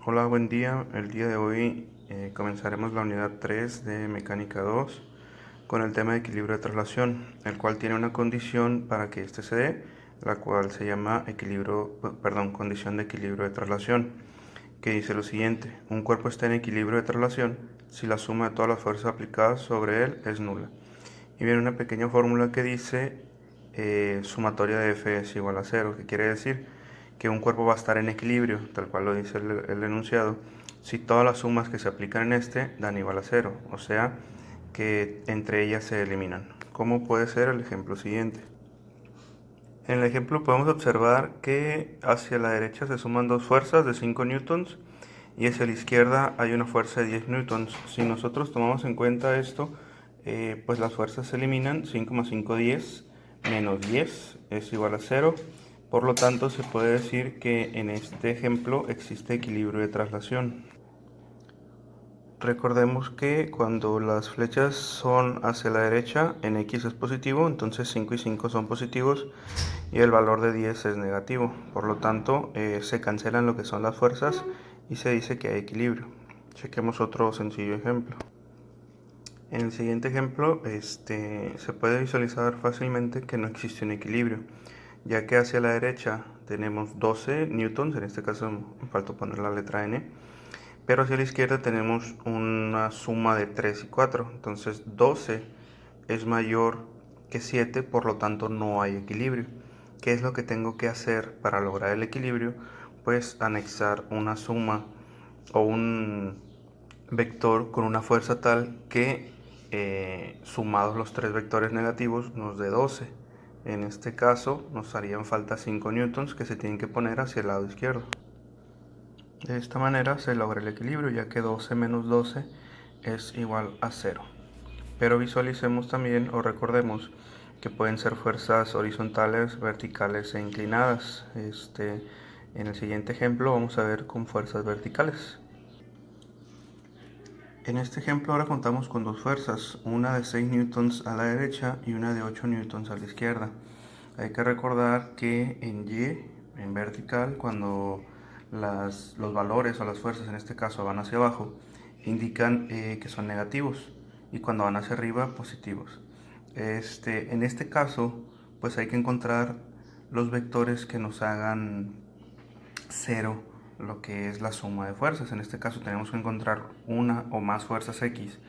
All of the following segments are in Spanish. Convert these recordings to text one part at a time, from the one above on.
Hola, buen día. El día de hoy comenzaremos la unidad 3 de Mecánica 2 con el tema de equilibrio de traslación, el cual tiene una condición para que éste se dé, la cual se llama condición de equilibrio de traslación, que dice lo siguiente: un cuerpo está en equilibrio de traslación si la suma de todas las fuerzas aplicadas sobre él es nula. Y viene una pequeña fórmula que dice sumatoria de F es igual a cero, que quiere decir que un cuerpo va a estar en equilibrio, tal cual lo dice el enunciado, si todas las sumas que se aplican en este dan igual a cero, o sea que entre ellas se eliminan. ¿Cómo puede ser el ejemplo siguiente? En el ejemplo podemos observar que hacia la derecha se suman dos fuerzas de 5 newtons y hacia la izquierda hay una fuerza de 10 newtons. Si nosotros tomamos en cuenta esto, pues las fuerzas se eliminan. 5 más 5, 10, menos 10 es igual a 0. Por lo tanto, se puede decir que en este ejemplo existe equilibrio de traslación. Recordemos que cuando las flechas son hacia la derecha, en X es positivo, entonces 5 y 5 son positivos y el valor de 10 es negativo. Por lo tanto, se cancelan lo que son las fuerzas y se dice que hay equilibrio. Chequemos otro sencillo ejemplo. En el siguiente ejemplo, se puede visualizar fácilmente que no existe un equilibrio, ya que hacia la derecha tenemos 12 newtons, en este caso me faltó poner la letra N, pero hacia la izquierda tenemos una suma de 3 y 4, entonces 12 es mayor que 7, por lo tanto no hay equilibrio. ¿Qué es lo que tengo que hacer para lograr el equilibrio? Pues anexar una suma o un vector con una fuerza tal que sumados los tres vectores negativos nos dé 12. En este caso nos harían falta 5 newtons que se tienen que poner hacia el lado izquierdo. De esta manera se logra el equilibrio, ya que 12 menos 12 es igual a 0. Pero visualicemos también o recordemos que pueden ser fuerzas horizontales, verticales e inclinadas. En el siguiente ejemplo vamos a ver con fuerzas verticales. En este ejemplo ahora contamos con dos fuerzas, una de 6 newtons a la derecha y una de 8 newtons a la izquierda. Hay que recordar que en Y, en vertical, cuando los valores o las fuerzas en este caso van hacia abajo, indican que son negativos, y cuando van hacia arriba, positivos. En este caso, pues hay que encontrar los vectores que nos hagan cero lo que es la suma de fuerzas. En este caso tenemos que encontrar una o más fuerzas X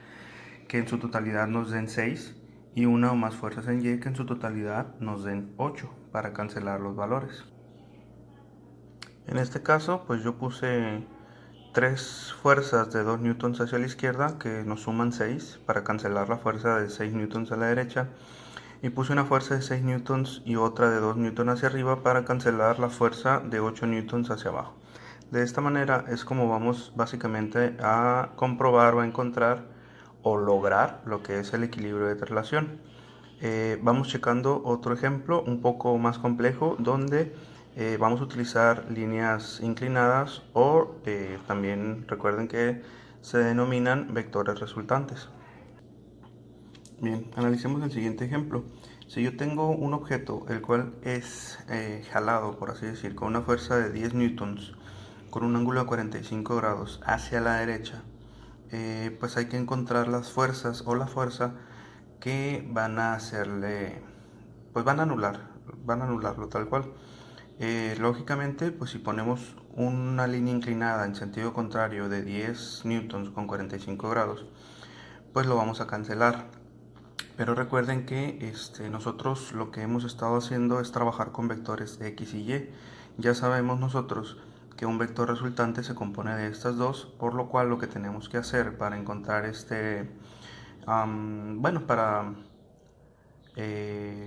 que en su totalidad nos den 6 y una o más fuerzas en Y que en su totalidad nos den 8 para cancelar los valores. En este caso, pues yo puse tres fuerzas de 2 newtons hacia la izquierda que nos suman 6 para cancelar la fuerza de 6 newtons a la derecha, y puse una fuerza de 6 newtons y otra de 2 newtons hacia arriba para cancelar la fuerza de 8 newtons hacia abajo. De esta manera es como vamos básicamente a comprobar o a encontrar o lograr lo que es el equilibrio de traslación. Vamos checando otro ejemplo un poco más complejo donde vamos a utilizar líneas inclinadas o también recuerden que se denominan vectores resultantes. Bien, analicemos el siguiente ejemplo. Si yo tengo un objeto el cual es jalado, por así decir, con una fuerza de 10 newtons con un ángulo de 45 grados hacia la derecha, pues hay que encontrar las fuerzas o la fuerza que van a hacerle, pues van a anularlo tal cual. Lógicamente, pues si ponemos una línea inclinada en sentido contrario de 10 newtons con 45 grados, pues lo vamos a cancelar. Pero recuerden que nosotros lo que hemos estado haciendo es trabajar con vectores X y Y. Ya sabemos nosotros que un vector resultante se compone de estas dos, por lo cual lo que tenemos que hacer para encontrar para,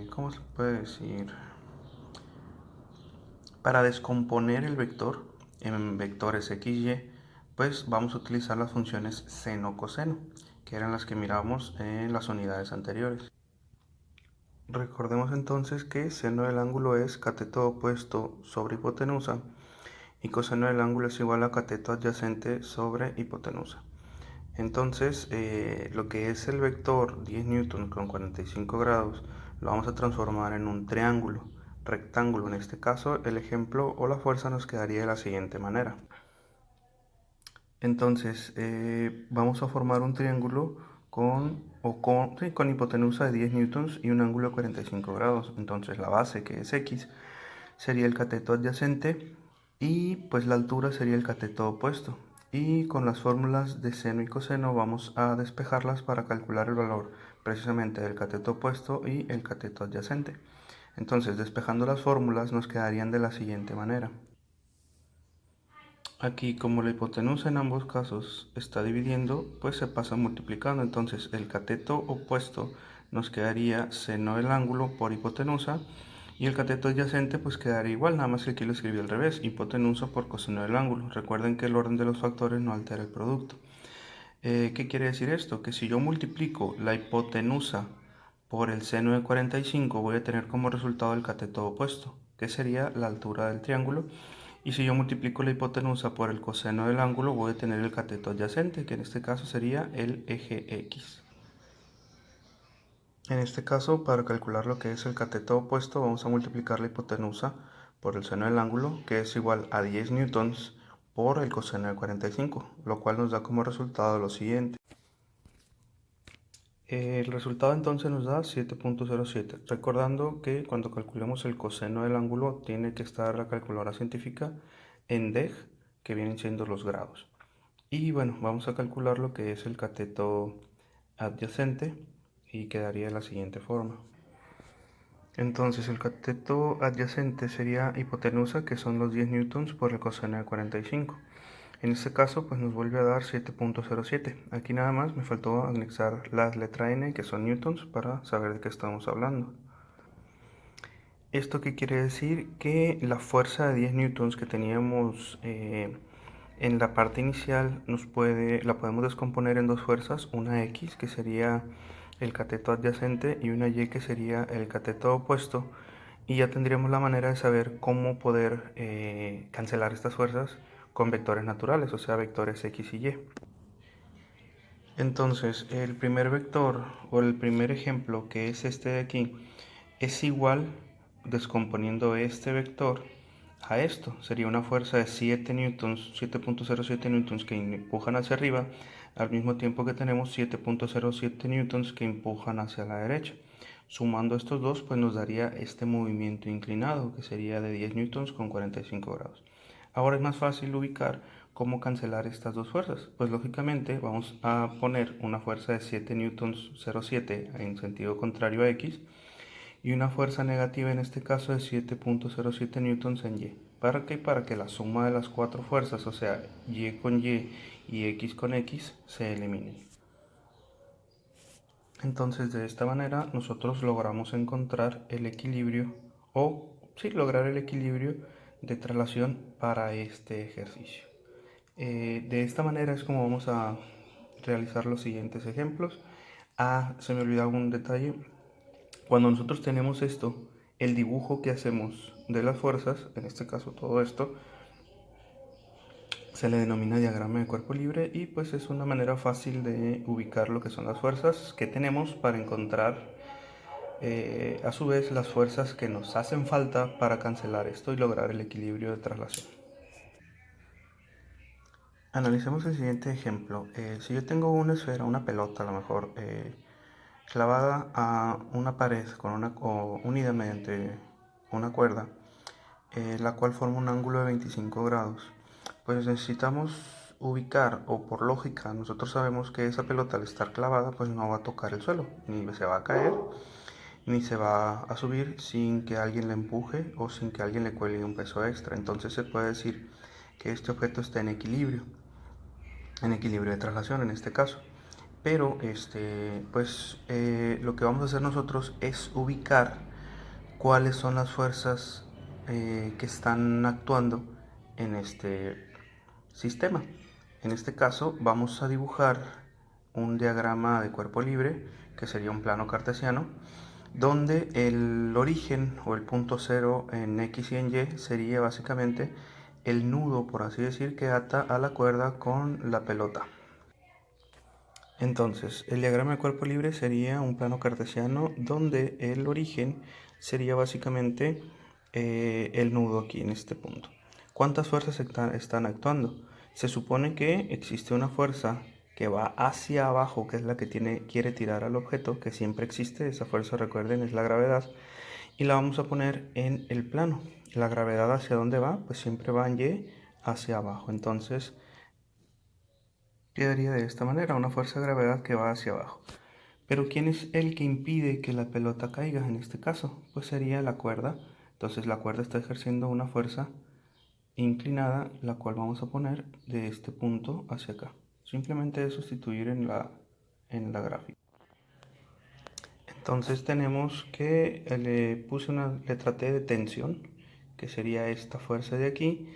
¿cómo se puede decir? Para descomponer el vector en vectores X y Y, pues vamos a utilizar las funciones seno-coseno, que eran las que miramos en las unidades anteriores. Recordemos entonces que seno del ángulo es cateto opuesto sobre hipotenusa y coseno del ángulo es igual a cateto adyacente sobre hipotenusa. Entonces, lo que es el vector 10 newton con 45 grados lo vamos a transformar en un triángulo, rectángulo. En este caso, el ejemplo o la fuerza nos quedaría de la siguiente manera. Entonces, vamos a formar un triángulo sí, con hipotenusa de 10 newtons y un ángulo de 45 grados. Entonces, la base, que es X, sería el cateto adyacente y pues la altura sería el cateto opuesto. Y con las fórmulas de seno y coseno vamos a despejarlas para calcular el valor precisamente del cateto opuesto y el cateto adyacente. Entonces, despejando las fórmulas nos quedarían de la siguiente manera. Aquí, como la hipotenusa en ambos casos está dividiendo, pues se pasa multiplicando. Entonces, el cateto opuesto nos quedaría seno del ángulo por hipotenusa y el cateto adyacente pues quedaría igual, nada más que aquí lo escribí al revés, hipotenusa por coseno del ángulo. Recuerden que el orden de los factores no altera el producto. ¿Qué quiere decir esto? Que si yo multiplico la hipotenusa por el seno de 45, voy a tener como resultado el cateto opuesto, que sería la altura del triángulo. Y si yo multiplico la hipotenusa por el coseno del ángulo, voy a tener el cateto adyacente, que en este caso sería el eje X. En este caso, para calcular lo que es el cateto opuesto, vamos a multiplicar la hipotenusa por el seno del ángulo, que es igual a 10 newtons por el coseno de 45, lo cual nos da como resultado lo siguiente. El resultado entonces nos da 7.07, recordando que cuando calculemos el coseno del ángulo tiene que estar la calculadora científica en deg, que vienen siendo los grados. Y bueno, vamos a calcular lo que es el cateto adyacente y quedaría de la siguiente forma. Entonces el cateto adyacente sería hipotenusa, que son los 10 newtons por el coseno de 45. En este caso, pues nos vuelve a dar 7.07. Aquí nada más me faltó anexar la letra n, que son newtons, para saber de qué estamos hablando. ¿Esto qué quiere decir? Que la fuerza de 10 newtons que teníamos en la parte inicial la podemos descomponer en dos fuerzas, una X, que sería el cateto adyacente, y una Y, que sería el cateto opuesto, y ya tendríamos la manera de saber cómo poder cancelar estas fuerzas con vectores naturales, o sea, vectores X y Y. Entonces, el primer vector o el primer ejemplo, que es este de aquí, es igual, descomponiendo este vector a esto. Sería una fuerza de 7 newtons, 7.07 newtons que empujan hacia arriba, al mismo tiempo que tenemos 7.07 newtons que empujan hacia la derecha. Sumando estos dos, pues nos daría este movimiento inclinado, que sería de 10 newtons con 45 grados. Ahora es más fácil ubicar cómo cancelar estas dos fuerzas. Pues lógicamente vamos a poner una fuerza de 7 newtons 0,7 en sentido contrario a X y una fuerza negativa en este caso de 7.07 newtons en Y. ¿Para qué? Para que la suma de las cuatro fuerzas, o sea, Y con y X con X, se eliminen. Entonces de esta manera nosotros logramos encontrar el equilibrio o sí, lograr el equilibrio de traslación para este ejercicio. De esta manera es como vamos a realizar los siguientes ejemplos. Se me olvidaba un detalle. Cuando nosotros tenemos esto, el dibujo que hacemos de las fuerzas, en este caso todo esto, se le denomina diagrama de cuerpo libre y pues es una manera fácil de ubicar lo que son las fuerzas que tenemos para encontrar a su vez las fuerzas que nos hacen falta para cancelar esto y lograr el equilibrio de traslación. Analicemos el siguiente ejemplo. Si yo tengo una esfera, una pelota a lo mejor, clavada a una pared o unida mediante una cuerda, la cual forma un ángulo de 25 grados, pues necesitamos ubicar, o por lógica, nosotros sabemos que esa pelota al estar clavada, pues no va a tocar el suelo, ni se va a caer, ni se va a subir sin que alguien la empuje o sin que alguien le cuelgue un peso extra. Entonces se puede decir que este objeto está en equilibrio de traslación en este caso. Pero lo que vamos a hacer nosotros es ubicar cuáles son las fuerzas que están actuando en este sistema. En este caso vamos a dibujar un diagrama de cuerpo libre, que sería un plano cartesiano, donde el origen o el punto cero en X y en Y sería básicamente el nudo, por así decir, que ata a la cuerda con la pelota. Entonces, el diagrama de cuerpo libre sería un plano cartesiano donde el origen sería básicamente el nudo aquí en este punto. ¿Cuántas fuerzas están actuando? Se supone que existe una fuerza que va hacia abajo, que es la que quiere tirar al objeto, que siempre existe. Esa fuerza, recuerden, es la gravedad, y la vamos a poner en el plano. La gravedad, ¿hacia dónde va? Pues siempre va en Y, hacia abajo. Entonces quedaría de esta manera, una fuerza de gravedad que va hacia abajo. Pero ¿quién es el que impide que la pelota caiga en este caso? Pues sería la cuerda. Entonces la cuerda está ejerciendo una fuerza inclinada, la cual vamos a poner de este punto hacia acá. Simplemente es sustituir en la gráfica. Entonces tenemos que puse una letra T de tensión, que sería esta fuerza de aquí,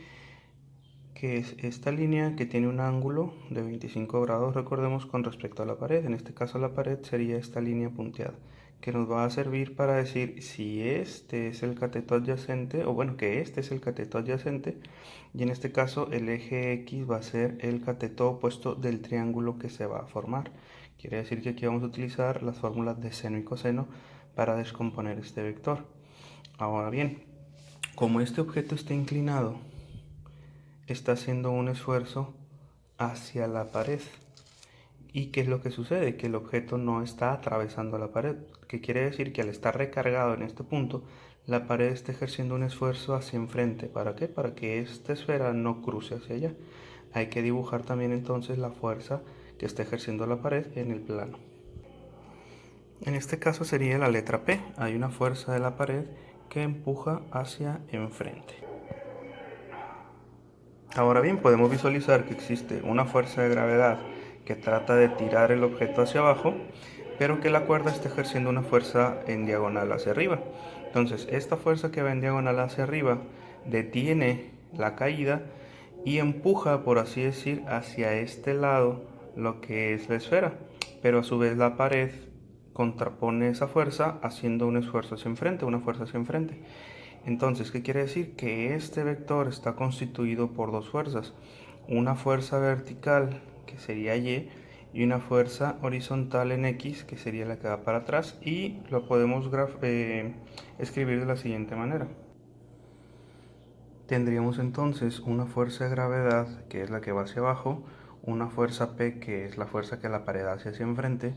que es esta línea que tiene un ángulo de 25 grados, recordemos, con respecto a la pared. En este caso la pared sería esta línea punteada, que nos va a servir para decir si este es el cateto adyacente, o bueno, que este es el cateto adyacente, y en este caso el eje X va a ser el cateto opuesto del triángulo que se va a formar. Quiere decir que aquí vamos a utilizar las fórmulas de seno y coseno para descomponer este vector. Ahora bien, como este objeto está inclinado, está haciendo un esfuerzo hacia la pared. ¿Y qué es lo que sucede? Que el objeto no está atravesando la pared, que quiere decir que al estar recargado en este punto, la pared está ejerciendo un esfuerzo hacia enfrente. ¿Para qué? Para que esta esfera no cruce hacia allá. Hay que dibujar también entonces la fuerza que está ejerciendo la pared en el plano. En este caso sería la letra P. Hay una fuerza de la pared que empuja hacia enfrente. Ahora bien, podemos visualizar que existe una fuerza de gravedad que trata de tirar el objeto hacia abajo, pero que la cuerda está ejerciendo una fuerza en diagonal hacia arriba. Entonces, esta fuerza que va en diagonal hacia arriba detiene la caída y empuja, por así decir, hacia este lado lo que es la esfera, pero a su vez la pared contrapone esa fuerza haciendo un esfuerzo hacia enfrente, una fuerza hacia enfrente. Entonces, ¿qué quiere decir? Que este vector está constituido por dos fuerzas. Una fuerza vertical, que sería y una fuerza horizontal en X, que sería la que va para atrás, y lo podemos escribir de la siguiente manera. Tendríamos entonces una fuerza de gravedad, que es la que va hacia abajo, una fuerza P, que es la fuerza que la pared hace hacia enfrente,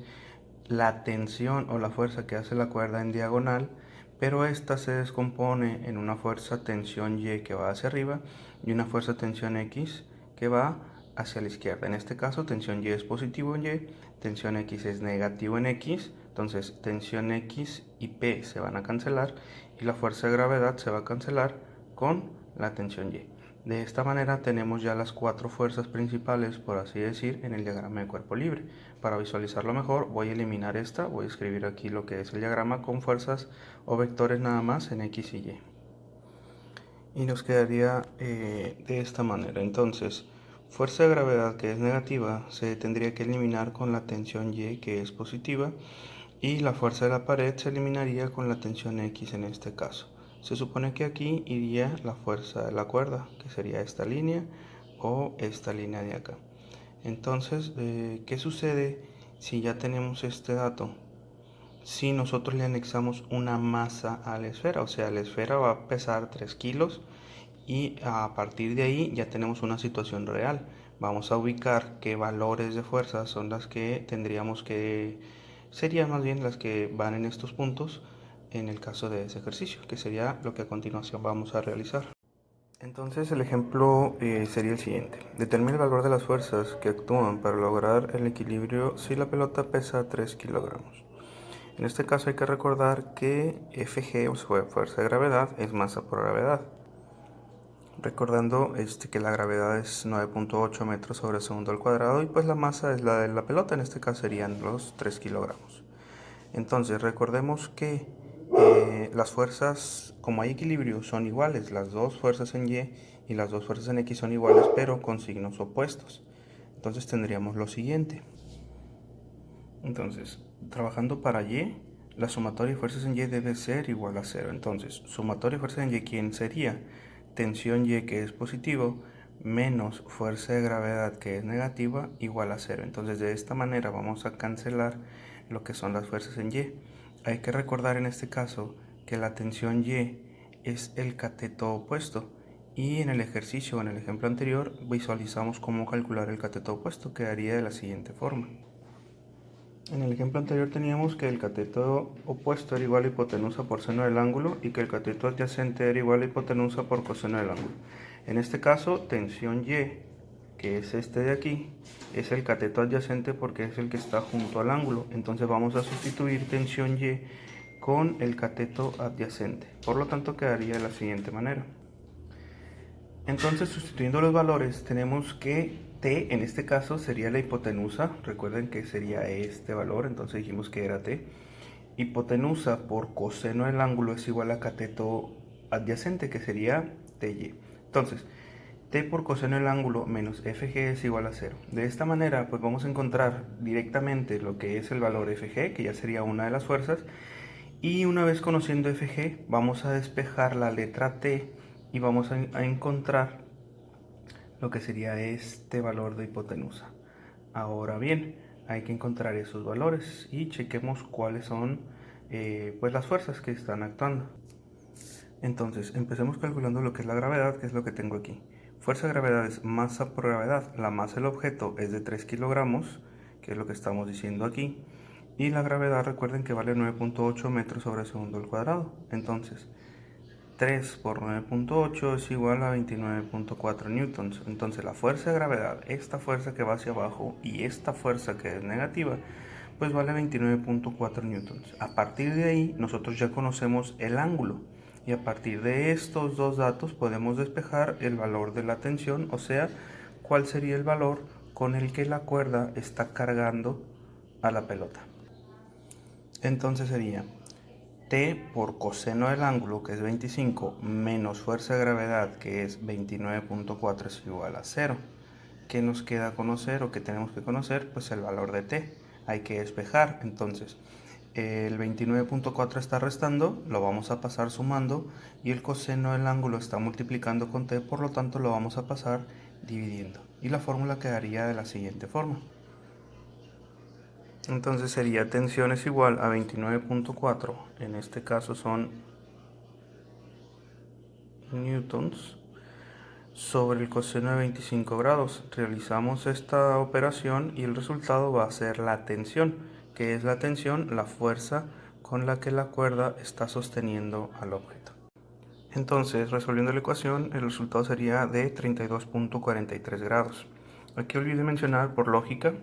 la tensión o la fuerza que hace la cuerda en diagonal, pero esta se descompone en una fuerza tensión Y que va hacia arriba y una fuerza tensión X que va hacia la izquierda. En este caso, tensión Y es positivo en Y, tensión X es negativo en X, entonces tensión X y P se van a cancelar y la fuerza de gravedad se va a cancelar con la tensión Y. De esta manera tenemos ya las cuatro fuerzas principales, por así decir, en el diagrama de cuerpo libre. Para visualizarlo mejor voy a eliminar esta, voy a escribir aquí lo que es el diagrama con fuerzas o vectores nada más en X y Y. Y nos quedaría de esta manera. Entonces, fuerza de gravedad que es negativa se tendría que eliminar con la tensión Y que es positiva, y la fuerza de la pared se eliminaría con la tensión X en este caso. Se supone que aquí iría la fuerza de la cuerda, que sería esta línea o esta línea de acá. Entonces, ¿qué sucede si ya tenemos este dato? Si nosotros le anexamos una masa a la esfera, o sea, la esfera va a pesar 3 kilos y a partir de ahí ya tenemos una situación real. Vamos a ubicar qué valores de fuerza son las que tendríamos que, serían más bien las que van en estos puntos en el caso de ese ejercicio, que sería lo que a continuación vamos a realizar. Entonces el ejemplo sería el siguiente. Determina el valor de las fuerzas que actúan para lograr el equilibrio si la pelota pesa 3 kilogramos. En este caso hay que recordar que Fg, o sea, fuerza de gravedad, es masa por gravedad. Recordando que la gravedad es 9.8 metros sobre segundo al cuadrado y pues la masa es la de la pelota, en este caso serían los 3 kilogramos. Entonces recordemos que las fuerzas, como hay equilibrio, son iguales. Las dos fuerzas en Y y las dos fuerzas en X son iguales, pero con signos opuestos. Entonces tendríamos lo siguiente. Entonces, trabajando para Y, la sumatoria de fuerzas en Y debe ser igual a 0. Entonces, sumatoria de fuerzas en Y, ¿quién sería? Tensión Y, que es positivo, menos fuerza de gravedad, que es negativa, igual a 0. Entonces, de esta manera vamos a cancelar lo que son las fuerzas en Y. Hay que recordar en este caso que la tensión Y es el cateto opuesto Y en el ejercicio, en el ejemplo anterior, visualizamos cómo calcular el cateto opuesto, quedaría de la siguiente forma. En el ejemplo anterior teníamos que el cateto opuesto era igual a hipotenusa por seno del ángulo y que el cateto adyacente era igual a hipotenusa por coseno del ángulo. En este caso, tensión Y, que es este de aquí, es el cateto adyacente porque es el que está junto al ángulo. Entonces vamos a sustituir tensión Y con el cateto adyacente. Por lo tanto, quedaría de la siguiente manera. Entonces, sustituyendo los valores, tenemos que T en este caso sería la hipotenusa. Recuerden que sería este valor, entonces dijimos que era T. Hipotenusa por coseno del ángulo es igual a cateto adyacente, que sería TY. Entonces, T por coseno del ángulo menos FG es igual a 0. De esta manera, pues vamos a encontrar directamente lo que es el valor FG, que ya sería una de las fuerzas. Y una vez conociendo FG, vamos a despejar la letra T y vamos a encontrar lo que sería este valor de hipotenusa. Ahora bien, hay que encontrar esos valores y chequemos cuáles son pues las fuerzas que están actuando. Entonces, empecemos calculando lo que es la gravedad, que es lo que tengo aquí. Fuerza de gravedad es masa por gravedad. La masa del objeto es de 3 kilogramos, que es lo que estamos diciendo aquí. Y la gravedad, recuerden que vale 9.8 metros sobre segundo al cuadrado. Entonces, 3 por 9.8 es igual a 29.4 newtons. Entonces, la fuerza de gravedad, esta fuerza que va hacia abajo y esta fuerza que es negativa, pues vale 29.4 newtons. A partir de ahí, nosotros ya conocemos el ángulo. Y a partir de estos dos datos podemos despejar el valor de la tensión, o sea, cuál sería el valor con el que la cuerda está cargando a la pelota. Entonces sería T por coseno del ángulo, que es 25, menos fuerza de gravedad, que es 29.4, es igual a 0. ¿Qué nos queda conocer o qué tenemos que conocer? Pues el valor de T. Hay que despejar. Entonces, el 29.4 está restando, lo vamos a pasar sumando, y el coseno del ángulo está multiplicando con T, por lo tanto lo vamos a pasar dividiendo. Y la fórmula quedaría de la siguiente forma. Entonces sería tensión es igual a 29.4, en este caso son newtons, sobre el coseno de 25 grados. Realizamos esta operación y el resultado va a ser la tensión, que es la tensión, la fuerza con la que la cuerda está sosteniendo al objeto. Entonces, resolviendo la ecuación, el resultado sería de 32.43 grados. Aquí olvidé mencionar, por lógica,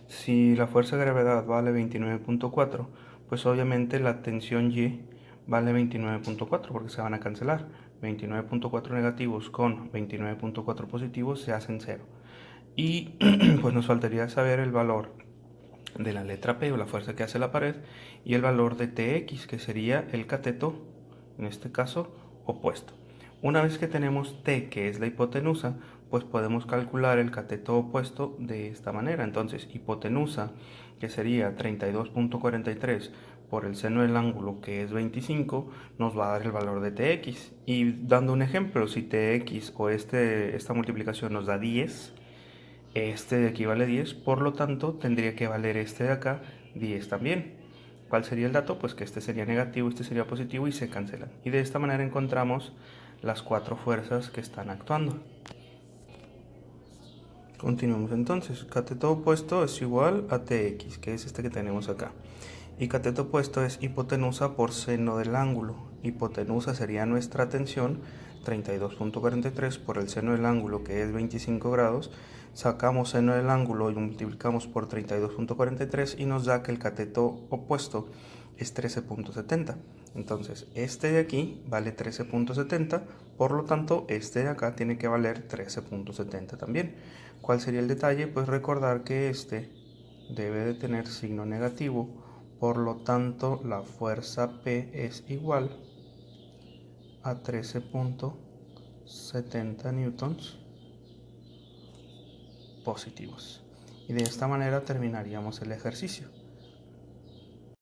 si la fuerza de gravedad vale 29.4, pues obviamente la tensión Y vale 29.4 porque se van a cancelar. 29.4 negativos con 29.4 positivos se hacen 0. Y pues nos faltaría saber el valor de la letra P, o la fuerza que hace la pared, y el valor de TX, que sería el cateto, en este caso, opuesto. Una vez que tenemos T, que es la hipotenusa, pues podemos calcular el cateto opuesto de esta manera. Entonces, hipotenusa, que sería 32.43 por el seno del ángulo, que es 25, nos va a dar el valor de TX. Y dando un ejemplo, si TX o esta multiplicación nos da 10, este de aquí vale 10, por lo tanto tendría que valer este de acá 10 también. ¿Cuál sería el dato? Pues que este sería negativo, este sería positivo y se cancelan. Y de esta manera encontramos las cuatro fuerzas que están actuando. Continuamos entonces. Cateto opuesto es igual a TX, que es este que tenemos acá. Y cateto opuesto es hipotenusa por seno del ángulo. Hipotenusa sería nuestra tensión, 32.43 por el seno del ángulo, que es 25 grados. Sacamos seno del ángulo y multiplicamos por 32.43 y nos da que el cateto opuesto es 13.70. Entonces, este de aquí vale 13.70, por lo tanto, este de acá tiene que valer 13.70 también. ¿Cuál sería el detalle? Pues recordar que este debe de tener signo negativo, por lo tanto, la fuerza P es igual a 13.70 newtons positivos. Y de esta manera terminaríamos el ejercicio.